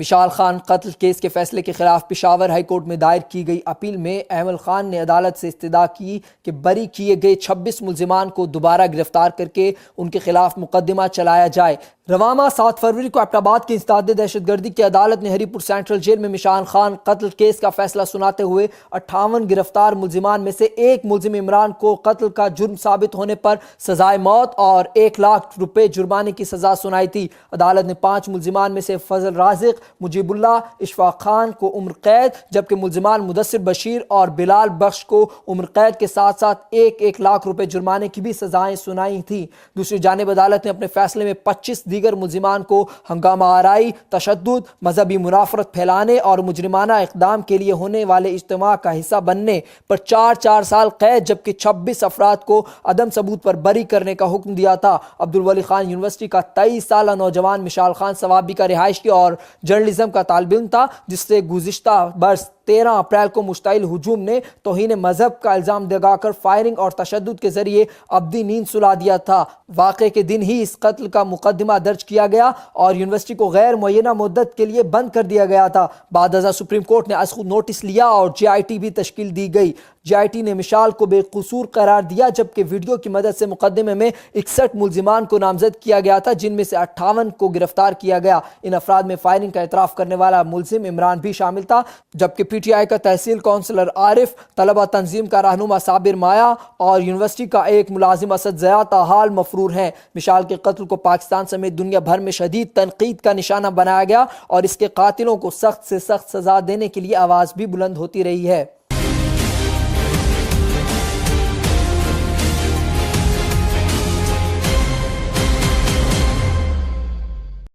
مشال خان قتل کیس کے فیصلے کے خلاف پشاور ہائی کورٹ میں دائر کی گئی اپیل میں احمد خان نے عدالت سے استدعا کی کہ بری کیے گئے 26 ملزمان کو دوبارہ گرفتار کر کے ان کے خلاف مقدمہ چلایا جائے۔ رواں ماہ 7 فروری کو ایبٹ آباد کی انسداد دہشت گردی کی عدالت نے ہری پور سینٹرل جیل میں مشال خان قتل کیس کا فیصلہ سناتے ہوئے 58 گرفتار ملزمان میں سے ایک ملزم عمران کو قتل کا جرم ثابت ہونے پر سزائے موت اور 1 لاکھ روپے جرمانے کی سزا سنائی تھی۔ عدالت نے 5 ملزمان میں سے فضل رازق، مجیب اللہ، اشفاق خان کو عمر قید، جبکہ ملزمان مدثر بشیر اور بلال بخش کو عمر قید کے ساتھ ساتھ 1 لاکھ روپے جرمانے کی بھی سزائیں سنائی تھیں۔ دوسری جانب عدالت نے اپنے فیصلے میں 25 دیگر ملزمان کو ہنگامہ آرائی، تشدد، مذہبی منافرت پھیلانے اور مجرمانہ اقدام کے لیے ہونے والے اجتماع کا حصہ بننے پر 4 سال قید، جبکہ 26 افراد کو عدم ثبوت پر بری کرنے کا حکم دیا تھا۔ عبدالولی خان یونیورسٹی کا 23 سالہ نوجوان مشال خان ثوابی کا رہائشی اور جرنلزم کا طالب علم تھا، جس سے گزشتہ برس 13 اپریل کو مشتعل ہجوم نے توہین مذہب کا الزام لگا کر فائرنگ اور تشدد کے ذریعے ابدی نیند سلا دیا تھا۔ واقعے کے دن ہی اس قتل کا مقدمہ درج کیا گیا اور یونیورسٹی کو غیر معینہ مدت کے لیے بند کر دیا گیا تھا۔ بعد ازاں سپریم کورٹ نے از خود نوٹس لیا اور JIT بھی تشکیل دی گئی۔ JIT نے مشال کو بے قصور قرار دیا، جبکہ ویڈیو کی مدد سے مقدمے میں 61 ملزمان کو نامزد کیا گیا تھا، جن میں سے 58 کو گرفتار کیا گیا۔ ان افراد میں فائرنگ کا اعتراف کرنے والا ملزم عمران بھی شامل تھا، جبکہ PTI کا تحصیل کونسلر عارف، طلبہ تنظیم کا رہنما صابر مایا اور یونیورسٹی کا ایک ملازم اسد ضیاء تاحال مفرور ہیں۔ مشال کے قتل کو پاکستان سمیت دنیا بھر میں شدید تنقید کا نشانہ بنایا گیا اور اس کے قاتلوں کو سخت سے سخت سزا دینے کے لیے آواز بھی بلند ہوتی رہی ہے۔